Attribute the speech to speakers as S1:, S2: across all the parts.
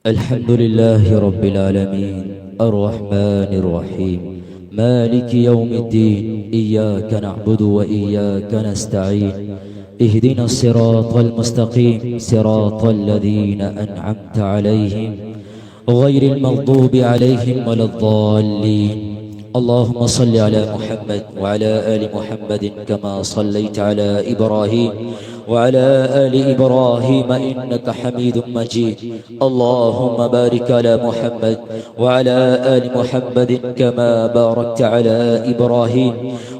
S1: الحمد لله رب العالمين الرحمن الرحيم مالك يوم الدين إياك نعبد وإياك نستعين اهدنا الصراط المستقيم صراط الذين أنعمت عليهم غير المغضوب عليهم ولا الضالين اللهم صل على محمد وعلى آل محمد كما صليت على إبراهيم وعلى آل إبراهيم إنك حميد مجيد اللهم بارك على محمد وعلى آل محمد كما باركت على إبراهيم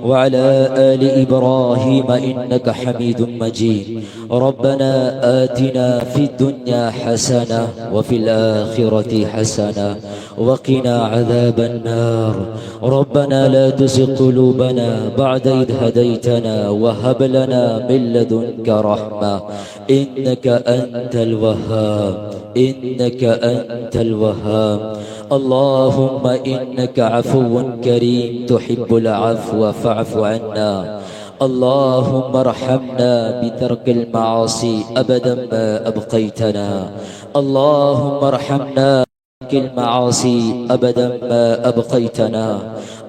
S1: وعلى آل إبراهيم إنك حميد مجيد ربنا آتنا في الدنيا حسنة وفي الآخرة حسنة وقنا عذاب النار ربنا لا تزغ قلوبنا بعد إذ هديتنا وهب لنا من لدنك رحمة إنك أنت الوهاب إنك أنت الوهاب اللهم إنك عفو كريم تحب العفو فاعف عنا اللهم ارحمنا بترك المعاصي أبدا ما أبقيتنا اللهم ارحمنا المعاصي أبدا ما أبقيتنا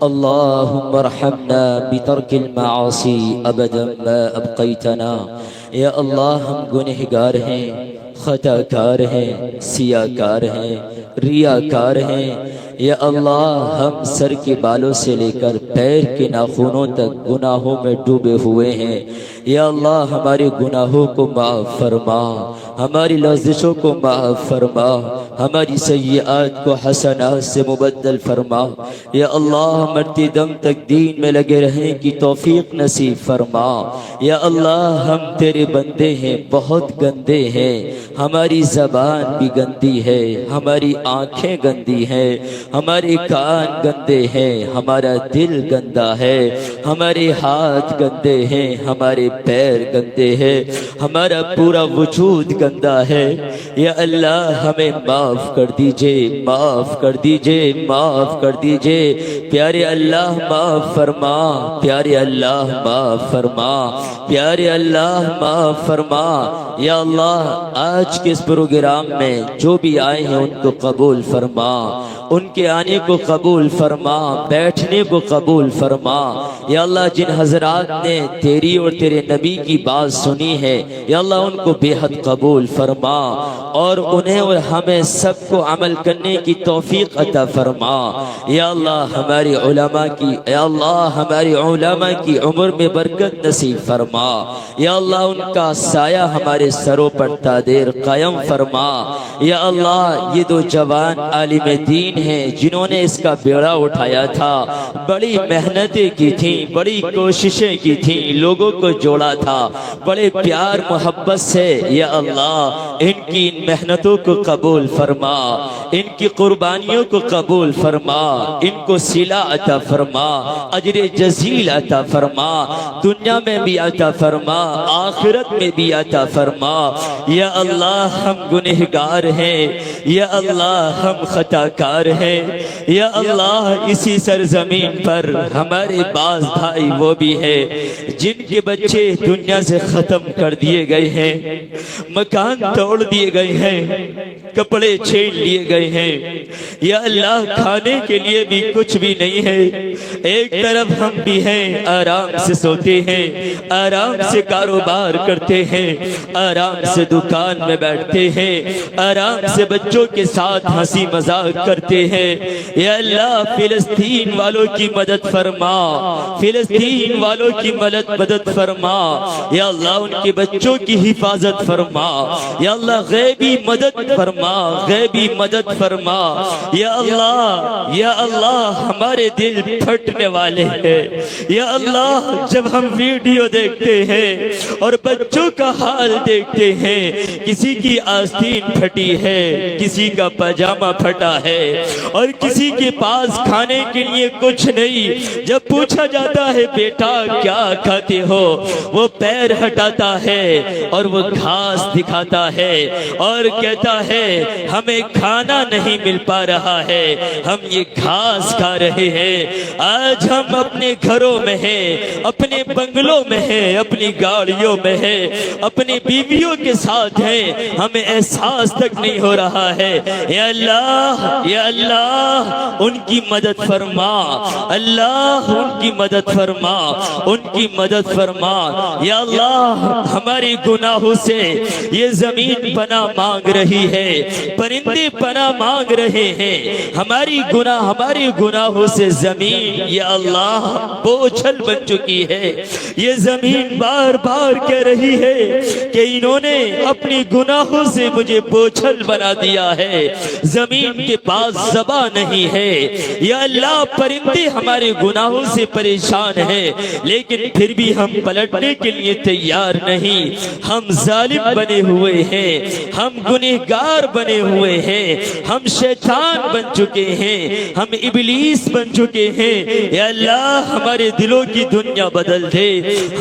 S1: اللهم ارحمنا بترك المعاصي أبدا ما أبقيتنا یا اللہ ہم گنہگار ہیں خطا کار ہیں سیاہ کار ہیں ریاکار ہیں یا اللہ ہم سر کے بالوں سے لے کر پیر کے ناخنوں تک گناہوں میں ڈوبے ہوئے ہیں یا اللہ ہمارے گناہوں کو معاف فرما ہماری لغزشوں کو معاف فرما ہماری سیئات کو حسنات سے مبدل فرما یا اللہ مرتے دم تک دین میں لگے رہنے کی توفیق نصیب فرما یا اللہ ہم تیرے بندے ہیں بہت گندے ہیں ہماری زبان بھی گندی ہے ہماری آنکھیں گندی ہیں ہمارے کان گندے ہیں ہمارا دل گندا ہے ہمارے ہاتھ گندے ہیں ہمارے پیر گندے ہیں ہمارا پورا وجود گندا ہے یا اللہ ہمیں معاف کر دیجئے معاف کر دیجئے معاف کر دیجئے پیارے اللہ معاف فرما پیارے اللہ معاف فرما پیارے اللہ معاف فرما یا اللہ آج کے اس پروگرام میں جو بھی آئے ہیں ان کو قبول فرما ان کے آنے کو قبول فرما بیٹھنے کو قبول فرما یا اللہ جن حضرات نے تیری اور تیرے نبی کی بات سنی ہے یا اللہ ان کو بے حد قبول فرما اور انہیں اور ہمیں سب کو عمل کرنے کی توفیق عطا فرما یا اللہ ہماری علماء کی یا اللہ ہماری علماء کی عمر میں برکت نصیب فرما یا اللہ ان کا سایہ ہمارے سروں پر تا دیر قائم فرما یا اللہ یہ دو جوان عالم دین ہیں جنہوں نے اس کا بیڑا اٹھایا تھا بڑی محنتیں کی تھیں بڑی کوششیں کی تھیں لوگوں کو جوڑا تھا بڑے پیار محبت سے یا اللہ ان کی ان محنتوں کو قبول فرما ان کی قربانیوں کو قبول فرما ان کو صلہ عطا فرما اجر جزیل عطا فرما دنیا میں بھی عطا فرما آخرت میں بھی عطا فرما یا اللہ ہم گنہگار ہیں یا اللہ ہم خطا کار ہیں یا اللہ اسی سرزمین پر ہمارے بعض بھائی وہ بھی ہیں جن کے بچے دنیا سے ختم کر دیے گئے ہیں مکان توڑ دیے گئے ہیں کپڑے چھین لیے گئے ہیں یا اللہ کھانے کے لیے بھی کچھ بھی نہیں ہے ایک طرف ہم بھی ہیں آرام سے سوتے ہیں آرام سے کاروبار کرتے ہیں آرام سے دکان میں بیٹھتے ہیں آرام سے بچوں کے ساتھ ہنسی مذاق کرتے ہیں یا اللہ فلسطین والوں کی مدد فرما فلسطین والوں کی مدد فرما یا اللہ ان کے بچوں کی حفاظت فرما یا اللہ غیبی مدد فرما غیبی مدد فرما یا اللہ ہمارے دل پھٹنے والے ہیں یا اللہ جب ہم ویڈیو دیکھتے ہیں اور بچوں کا حال دیکھتے ہیں کسی کی آستین پھٹی ہے کسی کا پاجامہ پھٹا ہے
S2: اور کسی کے پاس کھانے کے لیے کچھ نہیں، جب پوچھا جاتا ہے بیٹا کیا کھاتے ہو، وہ پیر ہٹاتا ہے اور وہ گھاس دکھاتا ہے اور کہتا ہے ہمیں کھانا نہیں مل پا رہا ہے، ہم یہ گھاس کھا رہے ہیں۔ آج ہم اپنے گھروں میں ہیں، اپنے بنگلوں میں ہیں، اپنی گاڑیوں میں ہیں، اپنی بیویوں کے ساتھ ہیں، ہمیں احساس تک نہیں ہو رہا ہے۔ یا اللہ، یا اللہ ان کی مدد فرما، اللہ ان کی مدد فرما، ان کی مدد فرما۔ یا اللہ ہمارے گناہوں سے یہ زمین پناہ مانگ رہی ہے، پرندے پناہ مانگ رہے ہیں، ہمارے گناہوں سے زمین یا اللہ بوجھل بن چکی ہے۔ یہ زمین بار بار کہہ رہی ہے کہ انہوں نے اپنی گناہوں سے مجھے بوجھل بنا دیا ہے، زمین کے پاس زبان نہیں ہے۔ یا اللہ پرندے ہمارے گناہوں سے پریشان ہیں، لیکن پھر بھی ہم پلٹنے کے لیے تیار نہیں، ہم ظالم بنے ہوئے ہیں، ہم گنہگار بنے ہوئے ہیں، ہم شیطان بن چکے ہیں، ہم ابلیس بن چکے ہیں۔ یا اللہ ہمارے دلوں کی دنیا بدل دے،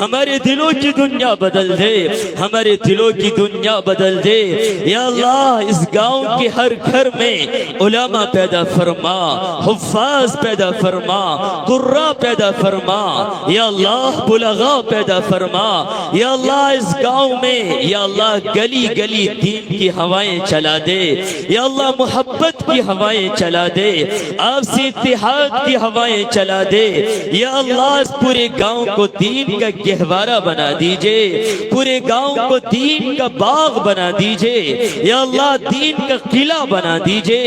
S2: ہمارے دلوں کی دنیا بدل دے، ہمارے دلوں کی دنیا بدل دے۔ یا اللہ اس گاؤں کے ہر گھر میں علماء پیدا فرما، حفاظ پیدا فرما، قراء پیدا فرما، یا اللہ بلغاء پیدا فرما۔ یا اللہ اس گاؤں میں یا اللہ گلی گلی دین کی ہوائیں چلا دے، یا اللہ محبت کی ہوائیں چلا دے، آپسی اتحاد کی ہوائیں چلا دے۔ یا اللہ اس پورے گاؤں کو دین کا گہوارہ بنا دیجئے، پورے گاؤں کو دین کا باغ بنا دیجئے، یا اللہ دین کا قلعہ بنا دیجئے۔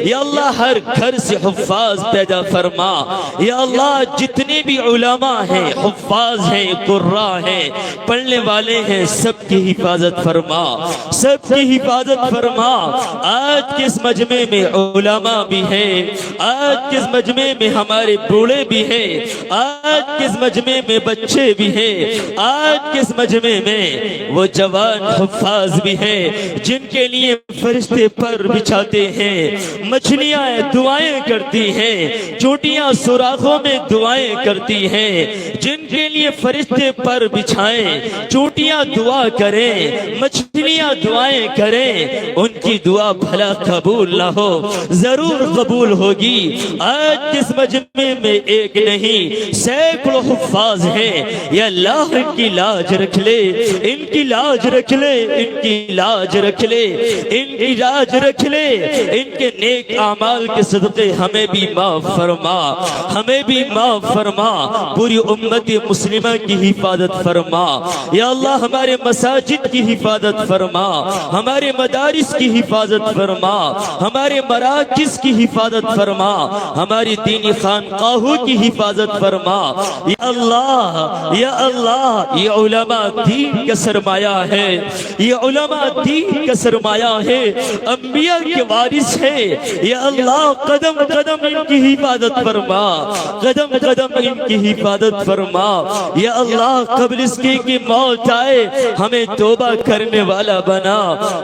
S2: یا اللہ ہر گھر سے حفاظ پیدا فرما۔ یا اللہ جتنے بھی علماء ہیں، حفاظ ہیں، قراء ہیں، پڑھنے والے ہیں، سب کی حفاظت فرما، سب کی حفاظت فرما۔ آج کے اس مجمع میں علماء بھی ہیں، آج کے اس مجمع میں ہمارے بوڑھے بھی ہیں، آج کے اس مجمع میں بچے بھی ہیں، آج کے اس مجمع میں وہ جوان حفاظ بھی ہیں جن کے لیے فرشتے پر بچھاتے ہیں، مچھلیاں دعائیں کرتی ہیں، چوٹیاں سوراخوں میں دعائیں کرتی ہیں، جن کے لیے فرشتے پر بچھائیں، چوٹیاں دعا کریں، مچھلیاں دعائیں کریں، ان کی دعا بھلا قبول نہ ہو ضرور قبول ہوگی۔ آج کس مجمع میں ایک نہیں سینکڑوں حفاظ ہیں، یا اللہ ان کی لاج رکھ لے، ان کی لاج رکھ لے، ان کی لاج رکھ لے، ان کی لاج رکھ لے، ان کے نیک اعمال کے صدقے ہمیں بھی معاف فرما، ہمیں بھی معاف فرما، پوری امت مسلمہ کی حفاظت فرما۔ یا اللہ ہمارے مساجد کی حفاظت فرما، ہمارے مدارس کی حفاظت فرما، ہمارے مراکز کی حفاظت فرما، ہماری دینی خانقاہوں کی حفاظت فرما۔ یا اللہ، یا اللہ یہ علماء دین کا سرمایہ ہے، یہ علماء دین کا سرمایہ ہے، انبیاء کے وارث ہیں۔ یا اللہ قدم قدم ان کی حفاظت فرما، قدم قدم ان کی حفاظت فرما۔ یا اللہ قبل اس کی کہ موت آئے ہمیں توبہ کرنے والا بنا۔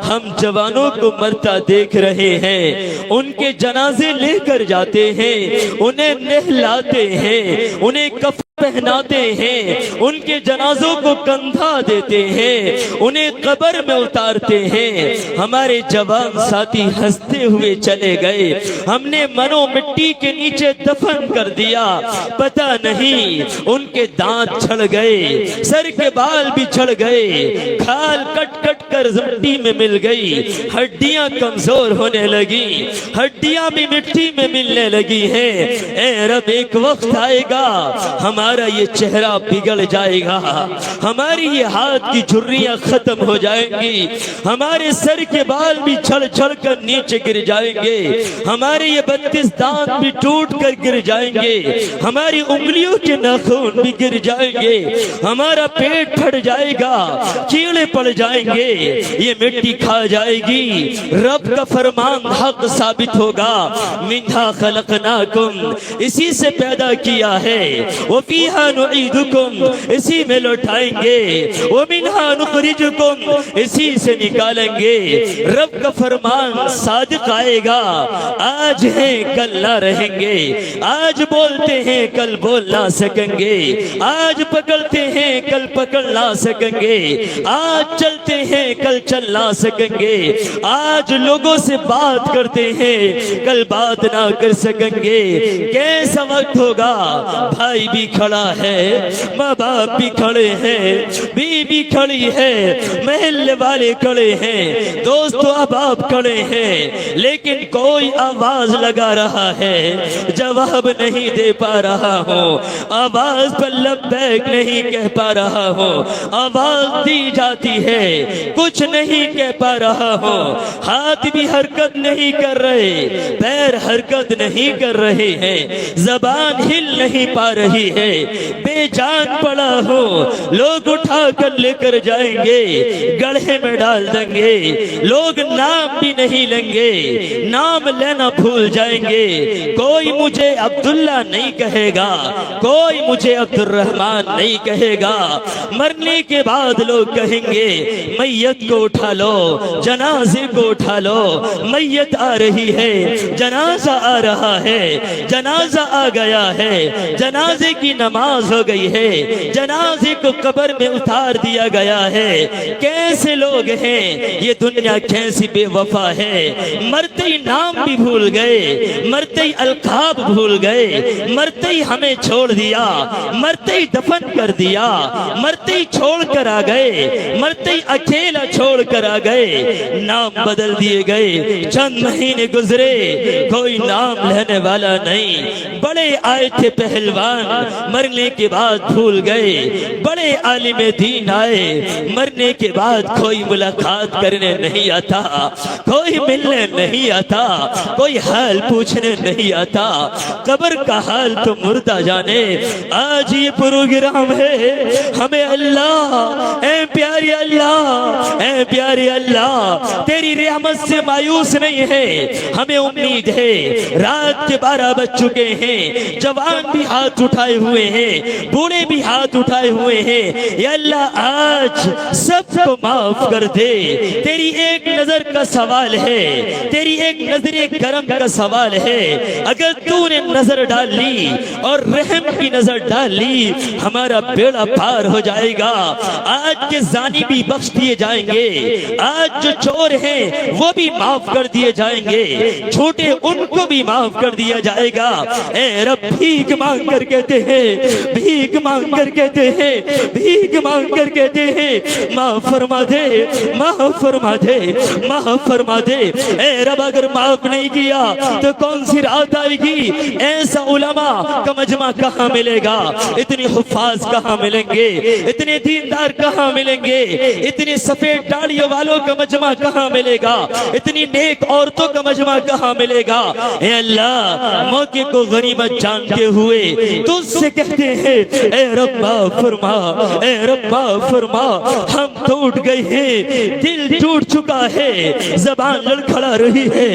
S2: ہم جوانوں کو مرتا دیکھ رہے ہیں، ان کے جنازے لے کر جاتے ہیں، انہیں نہلاتے ہیں، انہیں کفن پہناتے ہیں، ان کے جنازوں کو کندھا دیتے ہیں، انہیں قبر میں اتارتے ہیں۔ ہمارے جوان ساتھی ہنستے ہوئے چلے گئے، ہم نے منو مٹی کے نیچے دفن کر دیا، پتہ نہیں ان کے دانت جھڑ گئے، سر کے بال بھی جھڑ گئے، کھال کٹ کٹ کر مٹی میں مل گئی، ہڈیاں کمزور ہونے لگی، ہڈیاں بھی مٹی میں ملنے لگی ہیں۔ اے رب ایک وقت آئے گا ہمارا یہ چہرہ بگڑ جائے گا، ہماری یہ ہاتھ کی جھریاں ختم ہو جائیں گی، ہمارے سر کے بال بھی جھڑ جھڑ کر نیچے گر جائیں گے، ہمارے یہ 32 دانت بھی ٹوٹ کر گر جائیں گے، ہماری انگلیوں کے ناخن بھی گر جائیں گے، ہمارا پیٹ پھٹ جائے گا، کیڑے پڑ جائیں گے، یہ مٹی کھا جائے گی۔ رب کا فرمان حق ثابت ہوگا، منھا خلقناکم، اسی سے پیدا کیا ہے، وفی وفیہا نعیدکم اسی میں لوٹائیں گے، ومنہا نخرجکم اسی سے نکالیں گے۔ رب کا فرمان صادق آئے گا، آج ہیں کل نہ رہیں گے، آج بولتے ہیں کل بول نہ سکیں گے، آج پکڑتے ہیں کل پکڑ نہ سکیں گے، آج چلتے ہیں کل چل نہ سکیں گے، آج لوگوں سے بات کرتے ہیں کل بات نہ کر سکیں گے۔ کیسا وقت ہوگا، بھائی بھی کھڑا ہے، ماں باپ بھی کھڑے ہیں، بیوی کھڑی ہے، محلے والے کھڑے ہیں، دوست و احباب کھڑے ہیں، لیکن کوئی آواز لگا رہا ہے، جواب نہیں دے پا رہا ہوں، آواز پر لبیک نہیں کہہ پا رہا ہوں، آواز دی جاتی ہے کچھ نہیں کہہ پا رہا ہوں، ہاتھ بھی حرکت نہیں کر رہے، پیر حرکت نہیں کر رہے ہیں، زبان ہل نہیں پا رہی ہے، بے جان پڑا ہوں، لوگ اٹھا کر لے کر جائیں گے، گڑھے میں ڈال دیں گے، لوگ نام بھی نہیں لیں گے، نام لینا بھول جائیں گے، کوئی مجھے عبداللہ نہیں کہے گا، کوئی مجھے عبد الرحمن نہیں کہے گا۔ مرنے کے بعد لوگ کہیں گے میت کو اٹھا لو، جنازے کو اٹھا لو، میت آ رہی ہے، جنازہ آ رہا ہے، جنازہ آ گیا ہے، جنازے کی نماز ہو گئی ہے، جنازے کو قبر میں اتار دیا گیا ہے۔ کیسے لوگ ہیں، یہ دنیا کیسی بے وفا ہے، مرتے ہی نام بھی بھول گئے، مرتے ہی القاب بھول گئے، مرتے ہی ہمیں چھوڑ دیا، مرتے ہی دفن کر دیا، مرتے ہی چھوڑ کر آ گئے، مرتے ہی اکیلا چھوڑ کر آ گئے، نام بدل دیے گئے، چند مہینے گزرے کوئی نام لینے والا نہیں، بڑے آئے تھے پہلوان مرنے کے بعد بھول گئے، بڑے عالم دین آئے مرنے کے بعد کوئی ملاقات کرنے نہیں آتا، کوئی ملنے نہیں آتا، کوئی حال پوچھنے نہیں آتا، قبر کا حال تو مردہ جانے۔ آج یہ پروگرام ہے، ہمیں اللہ، اے پیارے اللہ، اے پیارے اللہ تیری رحمت سے مایوس نہیں ہے، ہمیں امید ہے۔ رات کے 12 بج چکے ہیں، جوان بھی ہاتھ اٹھائے ہوئے ہیں، بوڑھے بھی ہاتھ اٹھائے ہوئے ہیں، یا اللہ آج سب کو معاف کر دے۔ تیری ایک نظر کا سوال ہے، تیری ایک نظر کرم کا سوال ہے، اگر تو نے نظر ڈال لی اور رحم کی نظر ڈال لی، ہمارا بیڑا پار ہو جائے گا۔ آج کے زانی بھی بخش دیے جائیں گے، آج جو چور ہیں وہ بھی معاف کر دیے جائیں گے، چھوٹے ان کو بھی معاف کر دیا جائے گا۔ اے رب بھیک مانگ کر کہتے ہیں، بھیک مانگ کر کہتے ہیں، بھیک مانگ کر کہتے ہیں، معاف فرما دے، معاف فرما دے، معاف فرما دے۔ اے رب اگر معاف نہیں کیا تو کون سی رات آئے گی؟ ایسا علماء کا مجمع کہاں ملے گا؟ اتنے حفاظ کہاں ملیں گے؟ اتنے دیندار کہاں ملیں گے؟ اتنے سفید داڑھیوں والوں کا مجمع کہاں ملے گا؟ اتنی نیک عورتوں کا مجمع کہاں ملے گا؟ اے اللہ موقع کو غنیمت جانتے ہوئے تجھ سے کہتے ہیں اے رب معاف فرما، اے رب معاف فرما۔ ہم ٹوٹ گئے ہیں، دل ٹوٹ چکا ہے، زبان لڑکھڑا رہی ہے،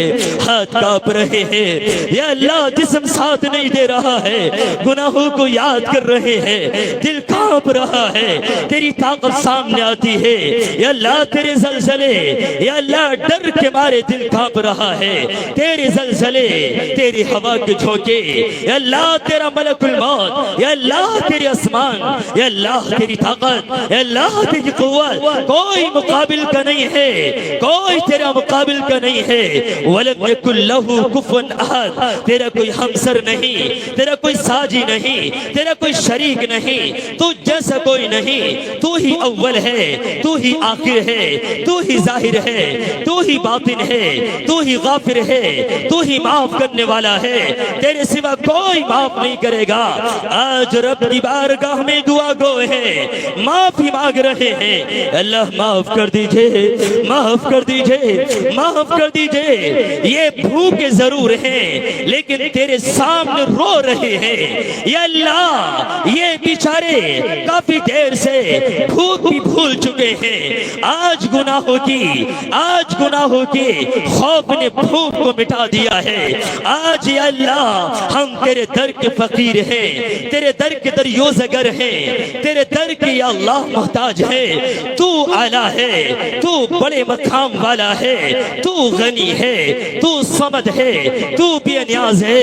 S2: ہاتھ کانپ رہے ہیں، یا اللہ جسم ساتھ نہیں دے رہا ہے، گناہوں کو یاد کر رہے ہیں، دل کانپ رہا ہے، تیری طاقت سامنے آتی ہے، یا اللہ تیرے زلزلے، یا اللہ ڈر کے مارے دل کانپ رہا ہے، تیرے زلزلے، تیری ہوا کے جھونکے، یا اللہ تیرا ملک الموت، یا اللہ تیرے آسمان، یا اللہ تیری طاقت، یا اللہ تیری قوت، کوئی مقابل کا نہیں ہے، کوئی تیرا مقابل کا نہیں ہے۔ وَلَمْ يَكُنْ لَهُ كُفُوًا أَحَدٌ، تیرا کوئی ہمسر نہیں، تیرا کوئی ساجی نہیں، تیرا کوئی شریک نہیں، تو جیسا کوئی نہیں، تو ہی اول ہے، تو ہی آخر ہے، تو ہی ظاہر ہے، تو ہی باطن ہے، تو ہی غافر ہے، تو ہی معاف کرنے والا ہے، تیرے سوا کوئی معاف نہیں کرے گا۔ آج رب کی بارگاہ میں دعا گو ہے، معافی مانگ رہے ہیں، اللہ معاف کر دیجئے، معاف کر دیجئے، معاف کر دیجئے۔ یہ بھوکے ضرور ہیں لیکن تیرے سامنے رو رہے ہیں، یا اللہ یہ بیچارے کافی دیر سے بھوک بھی بھول چکے ہیں، آج گناہوں کی خوف نے بھوک کو مٹا دیا ہے۔ آج یا اللہ ہم تیرے در کے فقیر ہیں، تیرے در کے دریوز اگر ہیں، تیرے در کے یا اللہ محتاج ہے، تو اعلیٰ ہے، تو بڑے مقام والا ہے، تو غنی ہے، تو صمد ہے، تو بے نیاز ہے۔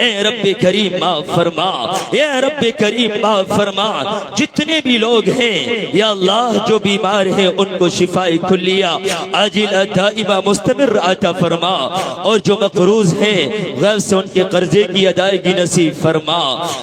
S2: اے رب کریم معاف فرما، اے رب کریم معاف فرما۔ جتنے بھی لوگ ہیں یا اللہ جو بیمار ہیں ان کو شفاء کلیہ عاجلہ دائمہ مستمر عطا فرما، اور جو مقروض ہیں غیب سے ان کے قرضے کی ادائیگی نصیب فرما۔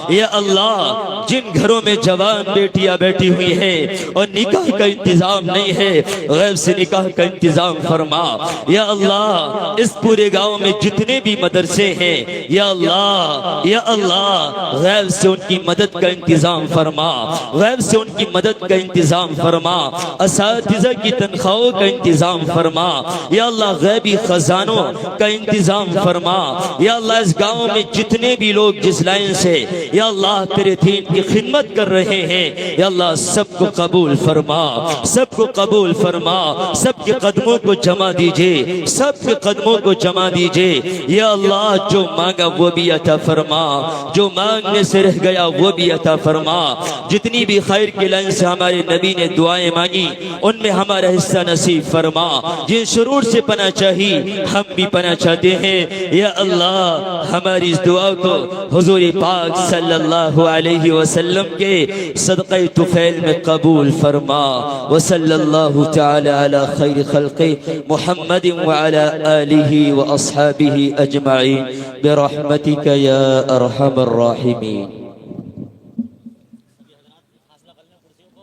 S2: یا اللہ جن گھروں میں جوان بیٹیاں بیٹھی ہوئی ہیں اور نکاح کا انتظام نہیں ہے، غیب سے نکاح کا انتظام فرما۔ یا اللہ اس پورے گاؤں میں جتنے بھی مدرسے ہیں یا اللہ، یا اللہ غیب سے ان کی مدد کا انتظام فرما، غیب سے ان کی مدد کا انتظام فرما، اساتذہ کی تنخواہوں کا انتظام فرما۔ یا اللہ غیبی خزانوں کا انتظام فرما۔ یا اللہ اس گاؤں میں جتنے بھی لوگ جس لائن سے یا اللہ تیرے دین کی خدمت کر رہے ہیں یا اللہ سب کو قبول فرما، سب کو قبول فرما، سب کے قدموں کو جمع دیجئے، سب کے قدموں کو جمع دیجئے۔ یا اللہ جو مانگا وہ بھی عطا فرما، جو مانگنے سے رہ گیا وہ بھی عطا فرما۔ جتنی بھی خیر کے لائن سے ہمارے نبی نے دعائیں مانگی ان میں ہمارا حصہ نصیب فرما۔ جن شرور سے پناہ چاہی ہم بھی پناہ چاہتے ہیں، یا اللہ ہماری اس دعا کو حضور پاک صلی اللہ علیہ وسلم کے صدقہ طفیل میں قبول فرما۔ وصلی اللہ تعالی علی خیر خلق محمد وعلی آلہ واصحابہ اجمعین برحمتک یا ارحم الراحمین۔